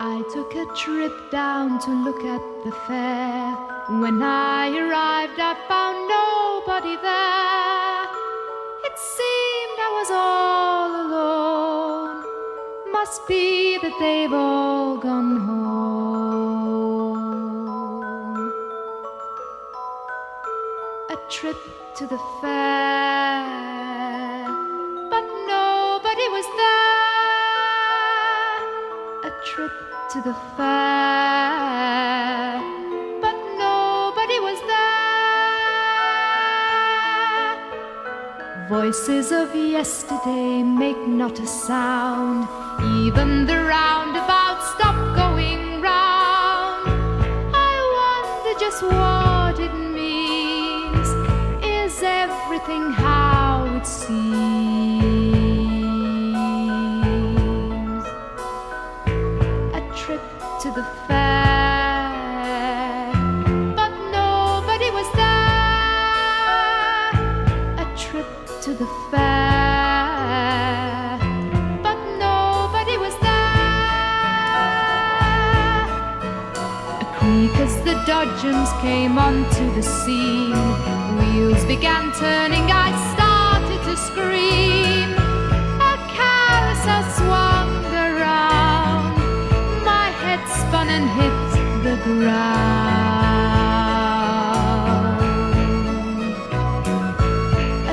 I took a trip down to look at the fair. When I arrived, I found nobody there. It seemed I was all alone. Must be that they've all gone home. A trip to the fair, but nobody was there. A trip to the fair, but nobody was there. Voices of yesterday make not a sound. Even the roundabout stopped going round. I wonder just what it means. Is everything how it seems? A trip to the fair, but nobody was there. A trip to the fair, but nobody was there. A creak as the dodgems came onto the scene. Wheels began turning, I started to scream. A carousel swung around. My head spun and hit the ground.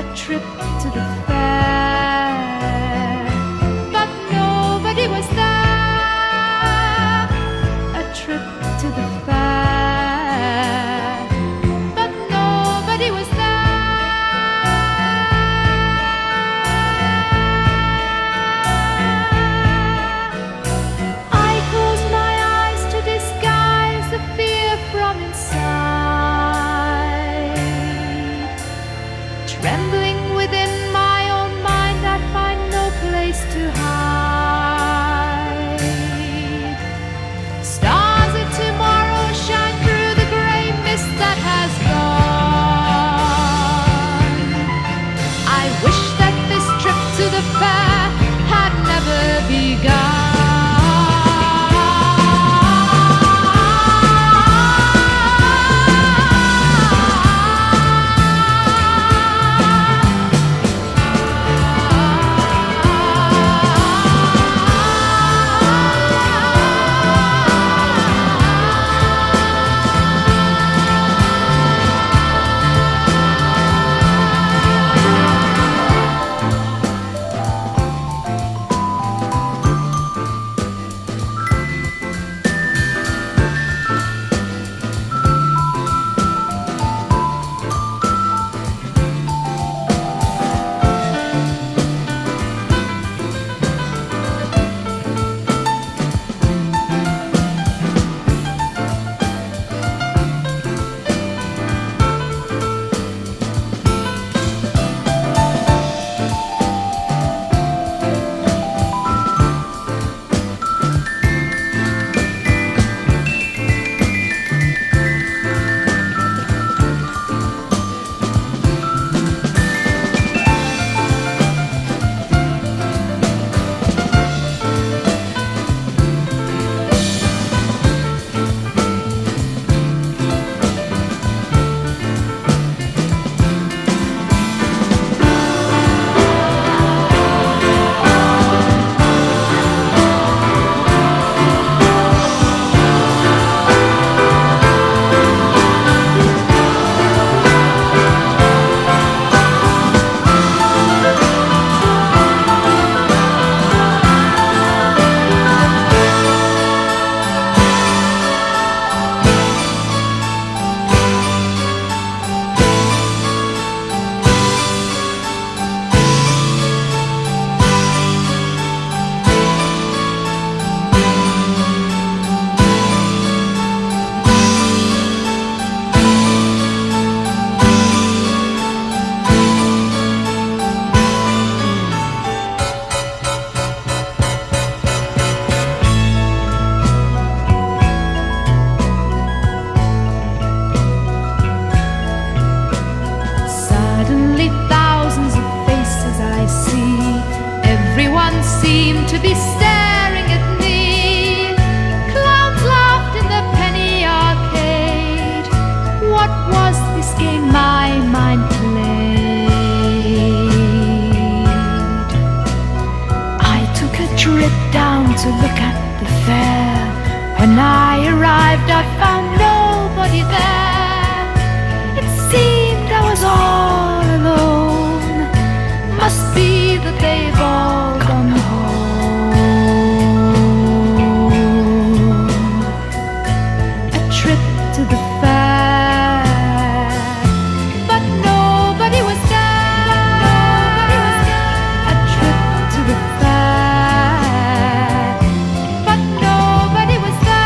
A trip to the fair, but nobody was there. A trip to the fair, but nobody was there. I closed my eyes to disguise the fear from When I arrived, I found nobody there. It seemed I was all alone. Must be that they've all gone home. A trip to the fair, but nobody was there. A trip to the fair, but nobody was there.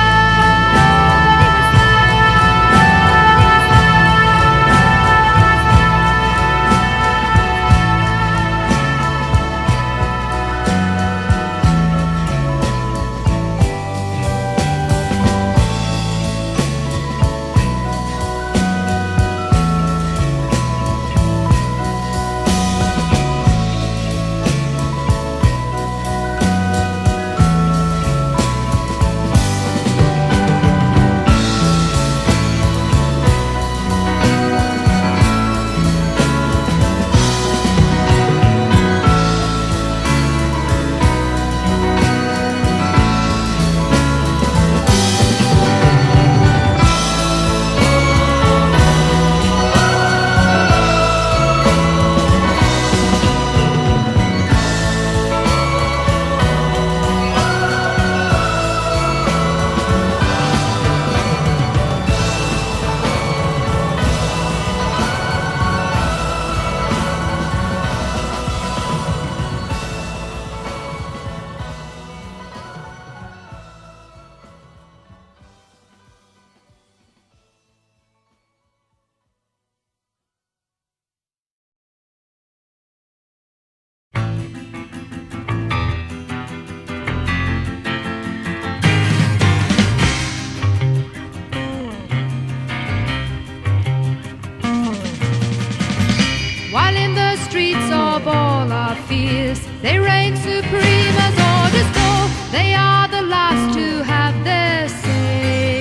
While in the streets of all our fears, they reign supreme as orders go. They are the last to have their say,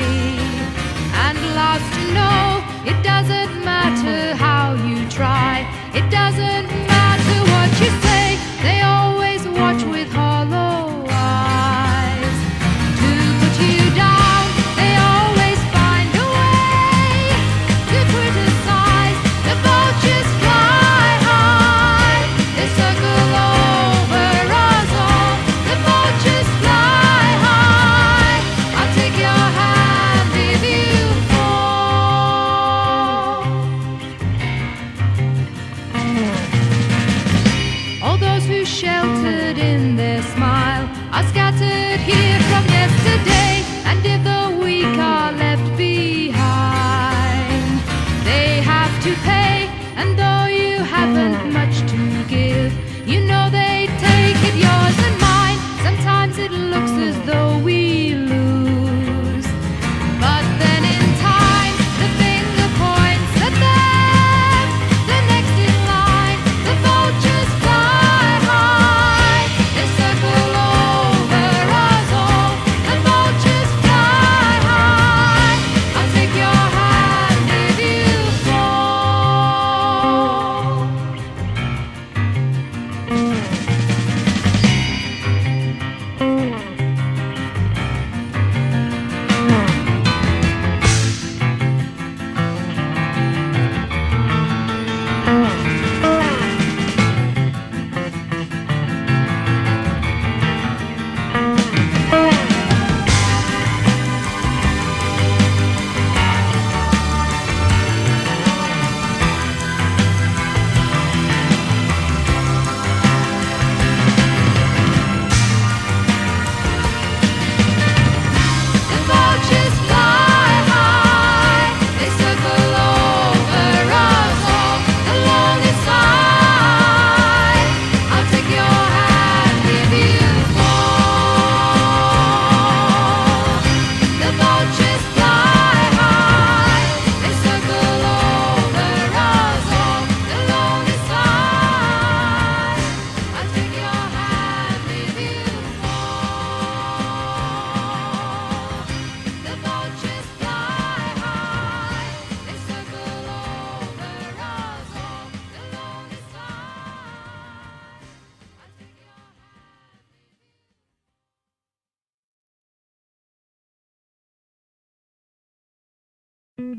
and last to know. It doesn't matter how you try, it doesn't matter what you say. They always watch with hollow eyes to put you down. They always find a way to criticize. The vultures fly high, they circle over Tried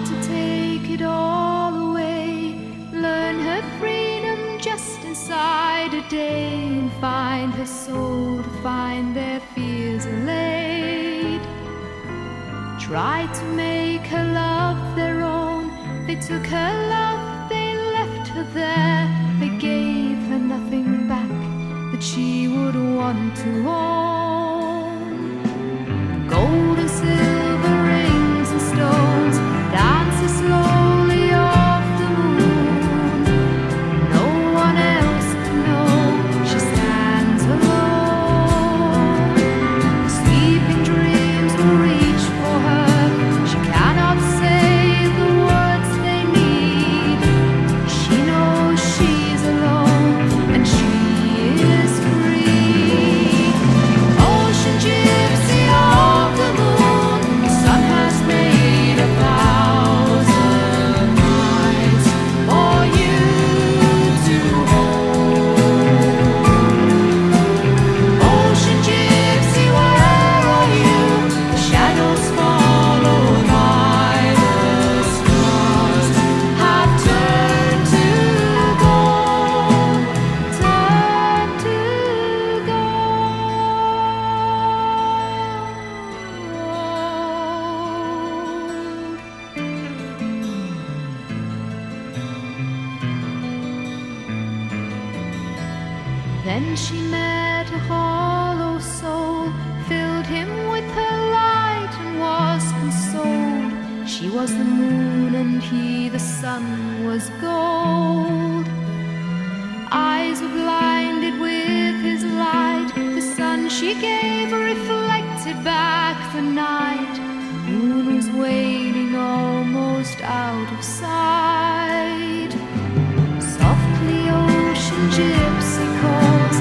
to take it all away, learn her freedom just inside a day, and find her soul to find their fears allayed. Tried to make her love their own, they took her love, they left her there, they gave her nothing back that she would want to own. Gold and silver rings and stones dances slowly off the moon. No one else can know she stands alone. Sleeping dreams will reach for her, she cannot say the words they need. She knows she's alone and she is free. Ocean gypsy of the moon, the sun has made a thousand nights for you to hold. Ocean gypsy, where are you? The shadows followed by the stars have turned to gold, turned to gold. Then she met a hollow soul, filled him with her light and was consoled. She was the moon and he the sun was gold. Eyes were blinded with his light, the sun she gave reflected back the night. The moon was waning almost out of sight. Softly ocean gypsy calls,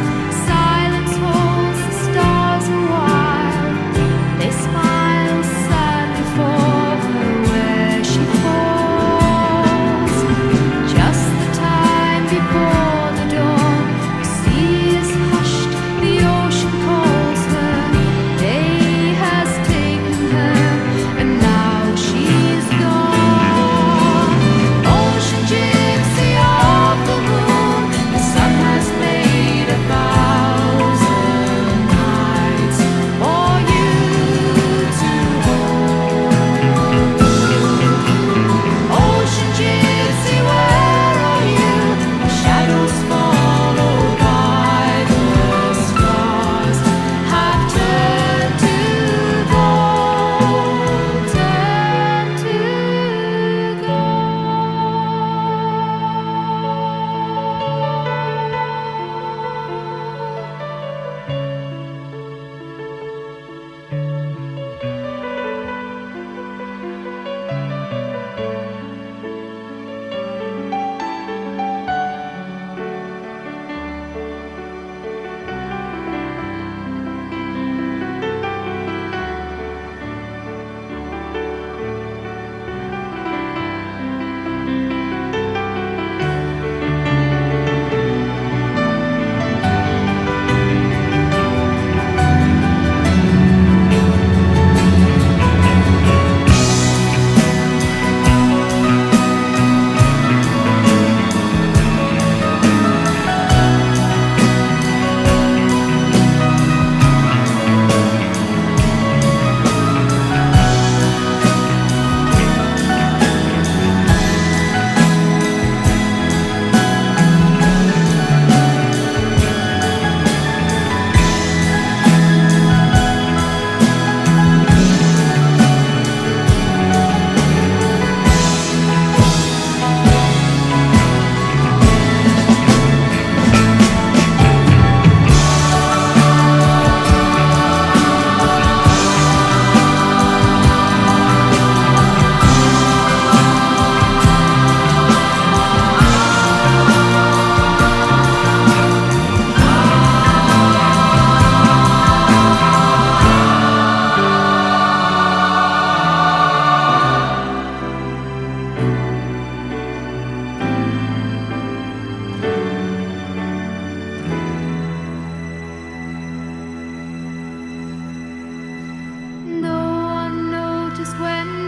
silence holds the stars a while. They smile sadly for her where she falls. Just the time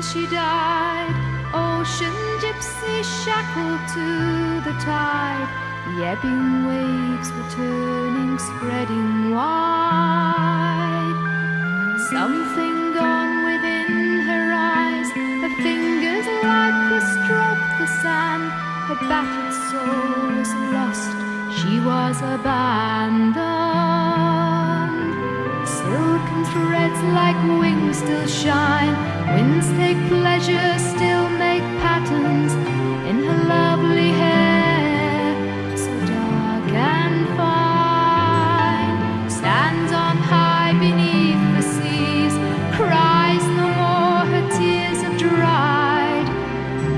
she died. Ocean gypsy shackled to the tide. The ebbing waves were turning, spreading wide. Something gone within her eyes. Her fingers lightly stroked the sand. Her battered soul was lost. She was abandoned. Silken threads like wings still shine. Winds take pleasure, still make patterns in her lovely hair, so dark and fine. Stands on high beneath the seas, cries no more, her tears have dried.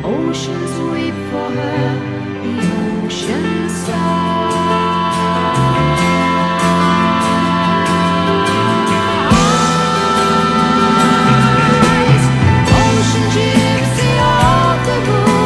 Oceans weep for her, the ocean sighs. Ocean gypsy of the blue.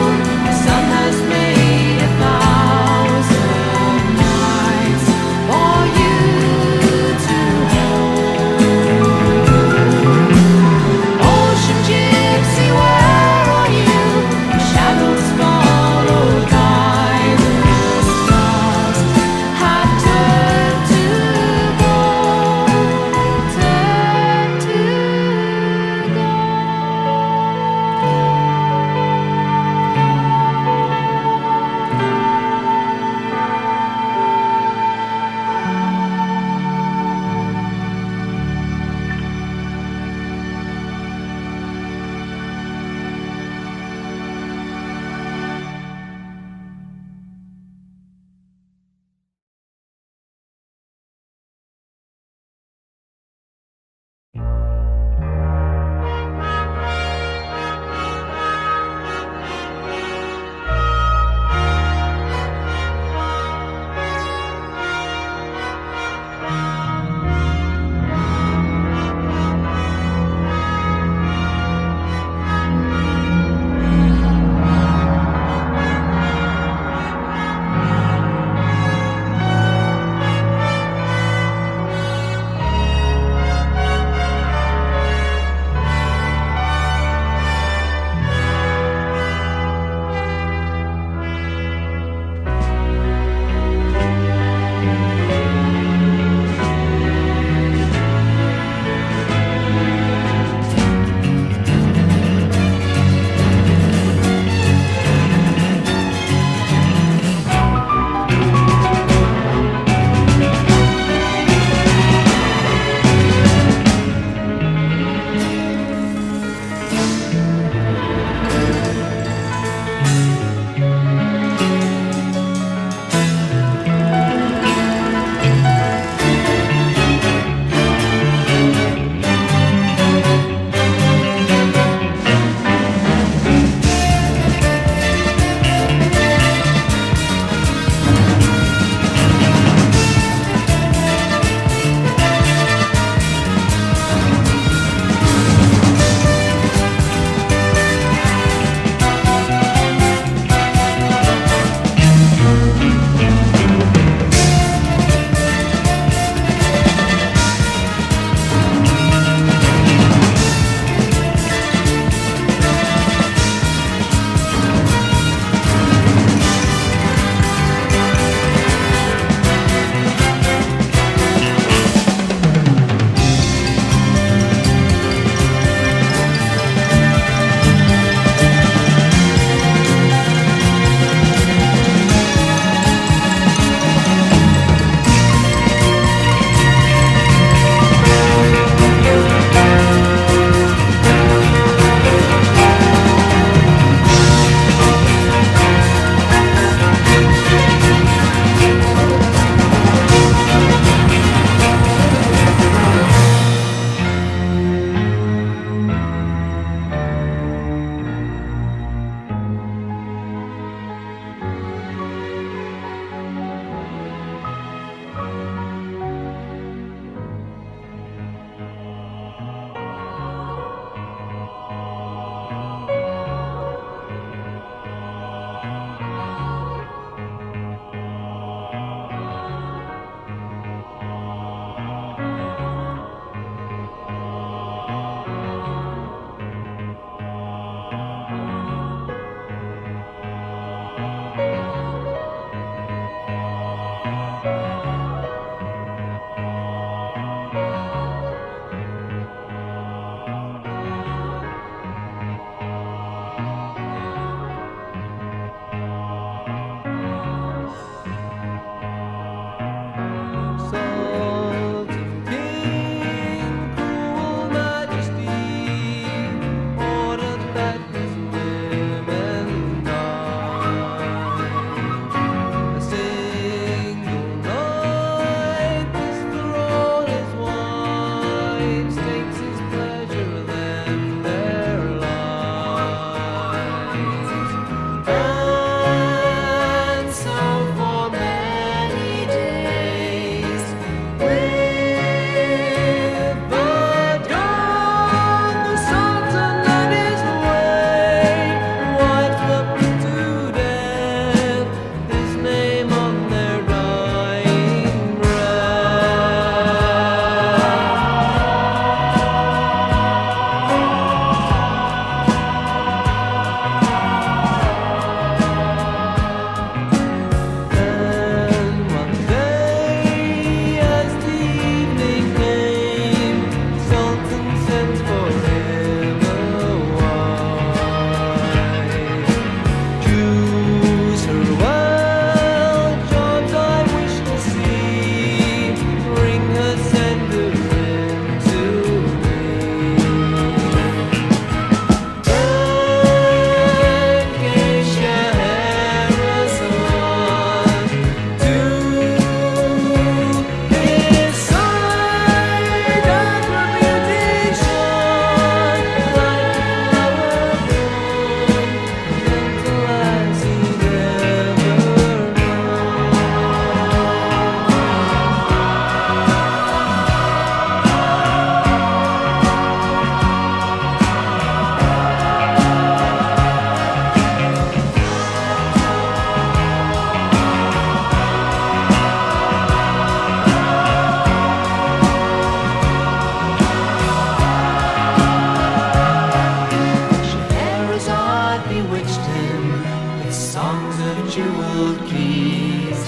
songs of jeweled keys,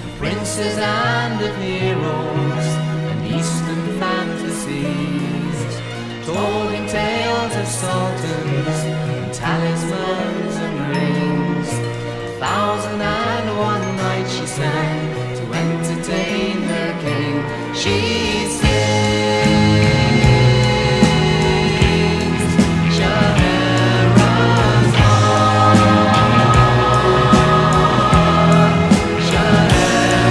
of princes and of heroes, and eastern fantasies, told in tales of sultans, and talismans and rings. 1,001 she sang to entertain her king. She sings Scheherazade, Scheherazade.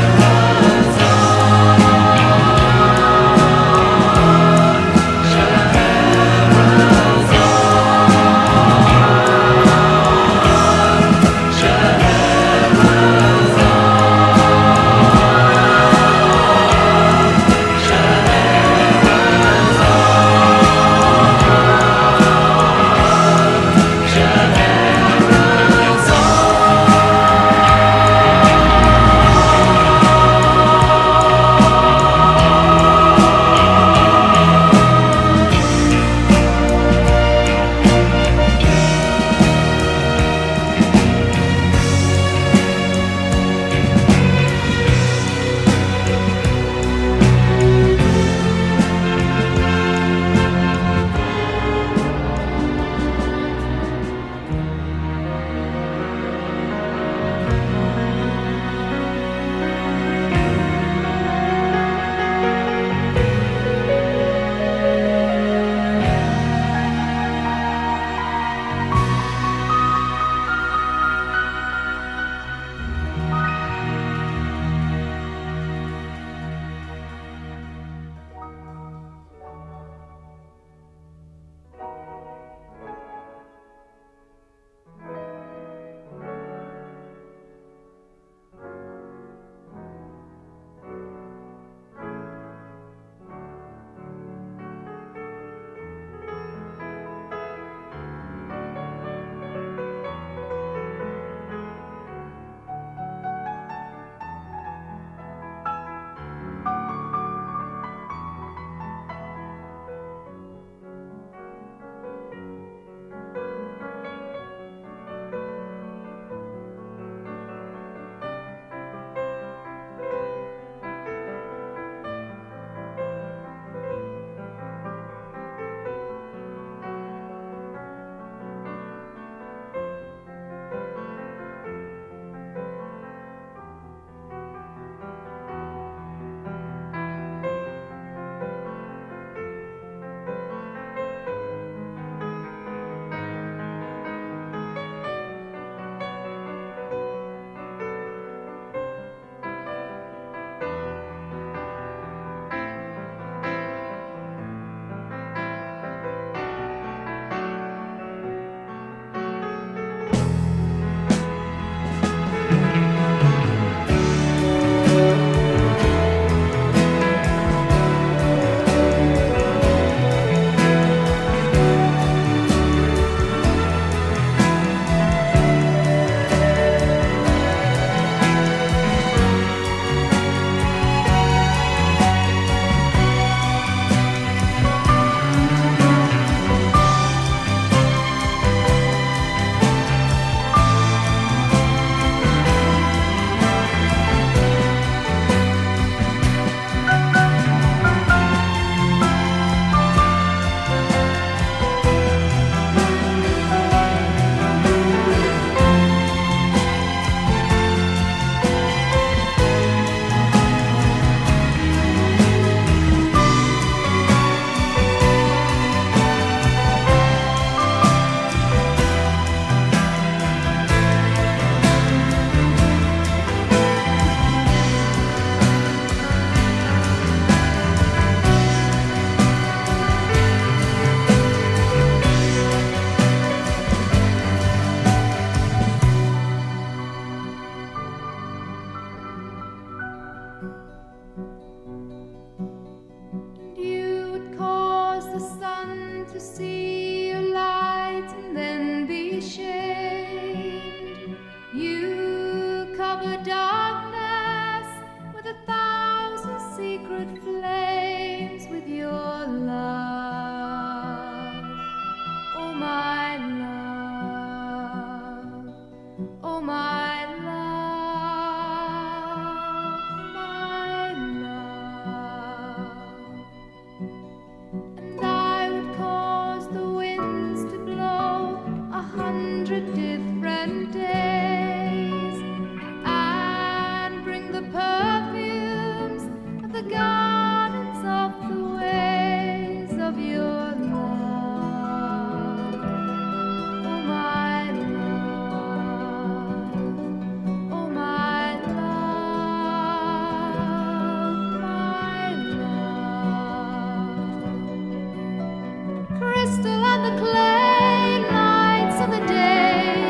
100 different days, and bring the perfumes of the gardens of the ways of your love. Oh my love, oh my love, my love. Crystal and the clay lights of the day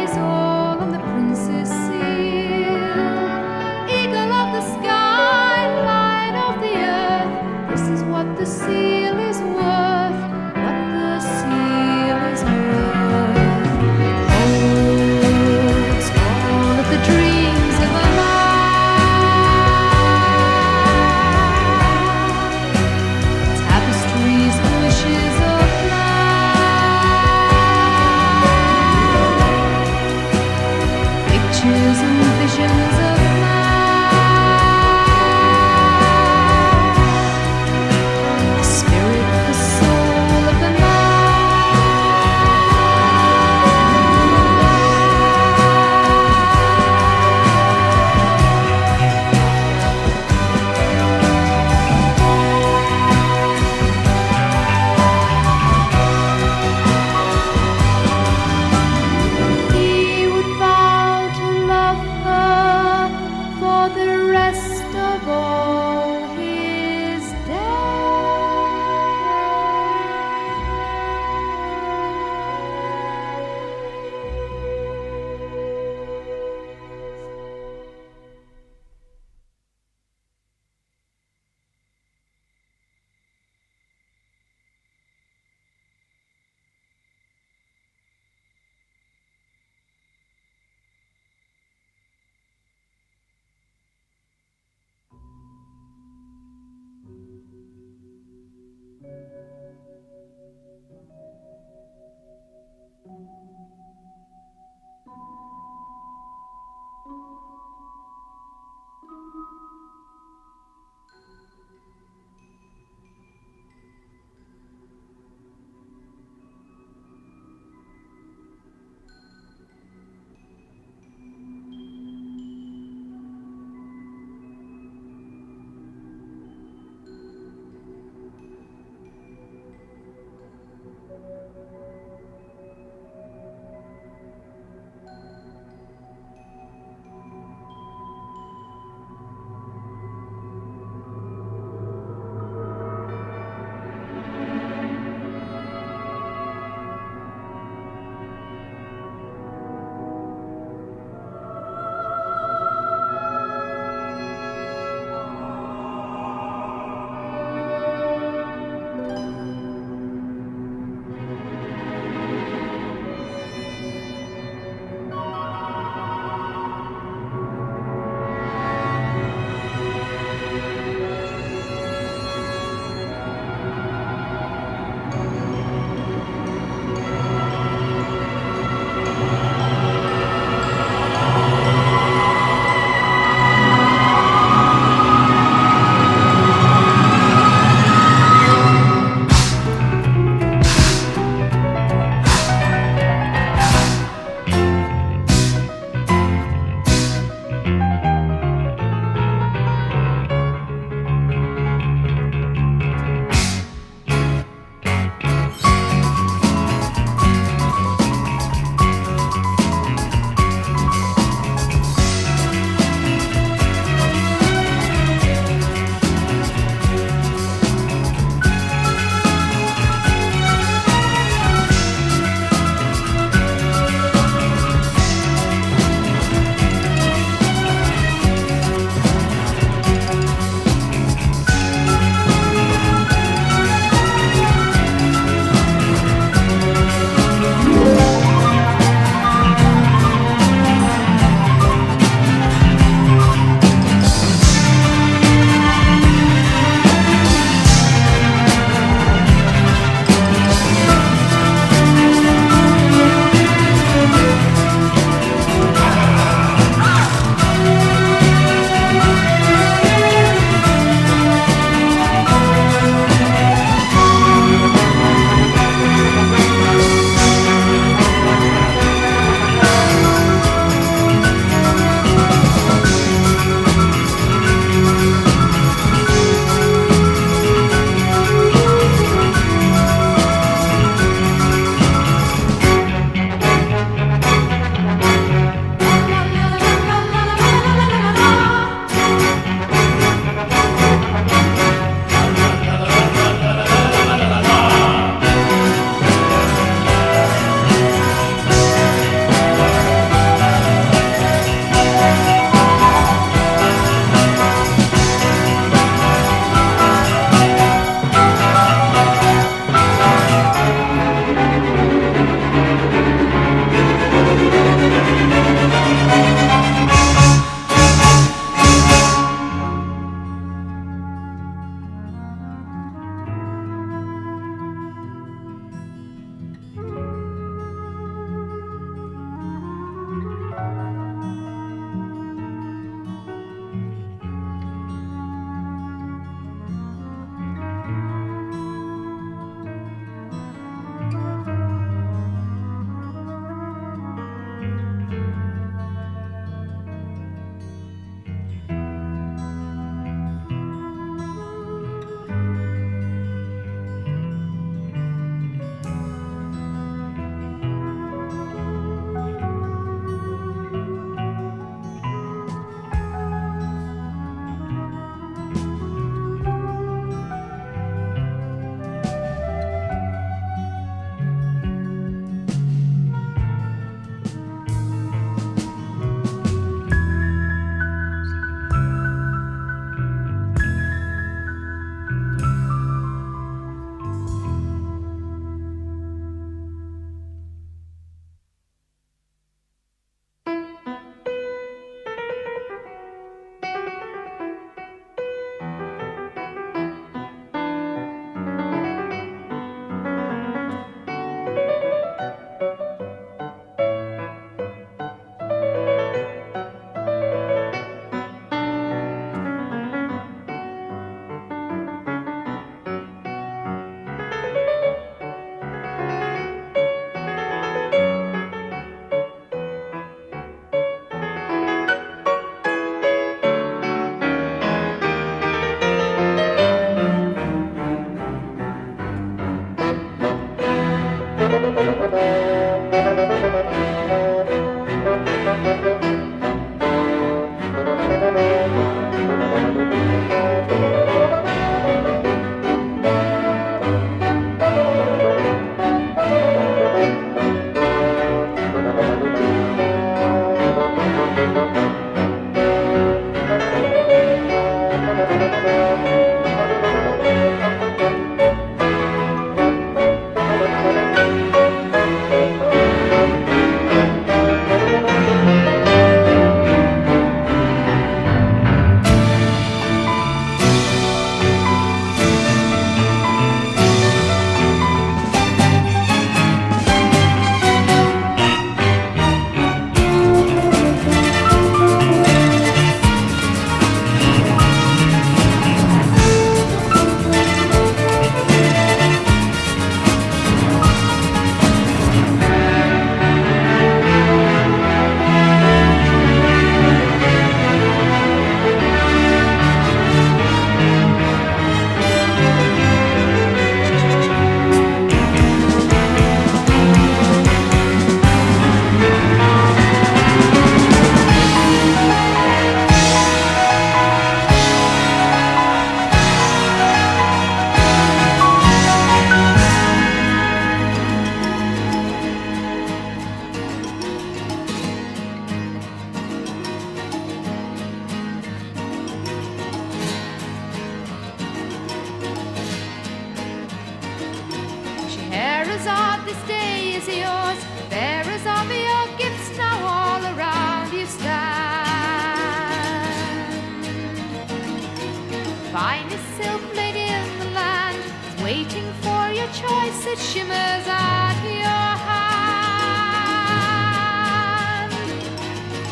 finest silk made in the land is waiting for your choice. It shimmers at your hand.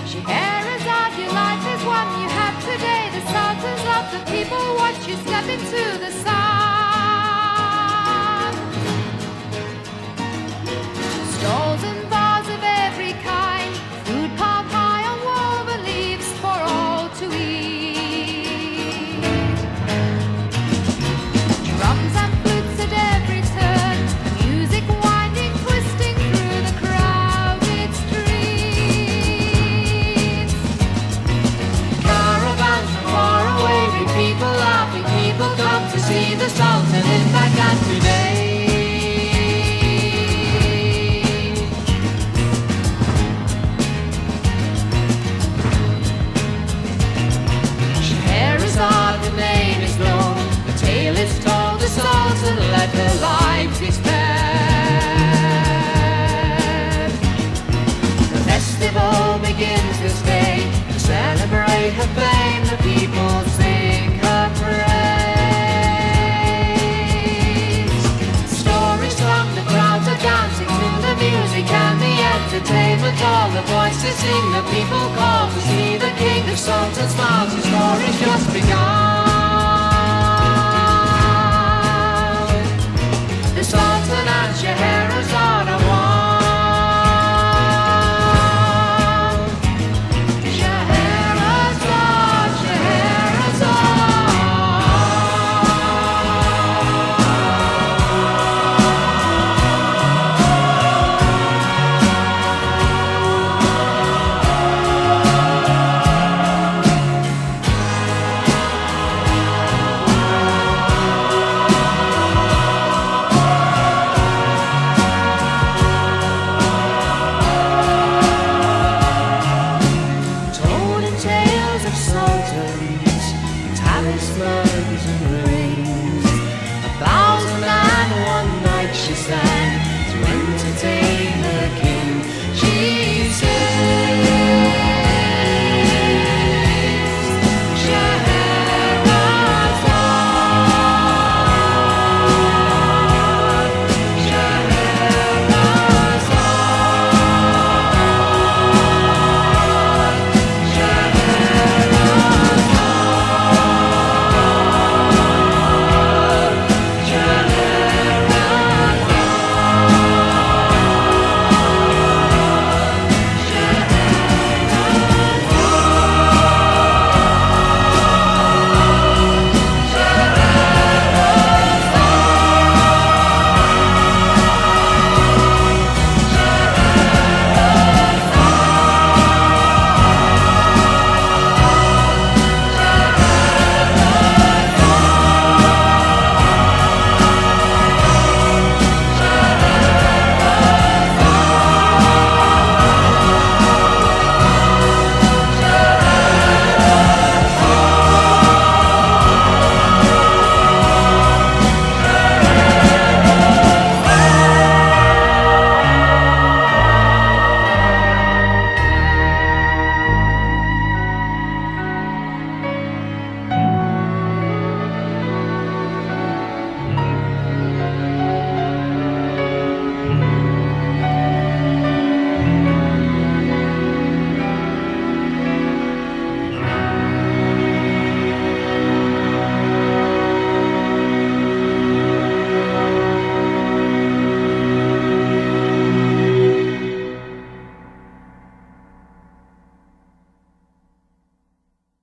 Scheherazade, your life is one you have today. The sultans of the people watch you step into the sun. Stalls and bars of every kind, food piled high on woven leaves for all to eat. Drums and flutes at every turn, music winding, twisting through the crowded streets. Caravans from far away bring people laughing. People come to see the Sultan in Baghdad today. Scheherazade, the name is known. The tale is told, the Sultan let her life be spared. The festival begins this day. To celebrate her fame, the people sing her praise. Stories sung, the crowds are dancing to the music and the entertainment. All the voices sing, the people call to see the king. The Sultan smiles, his story's just begun.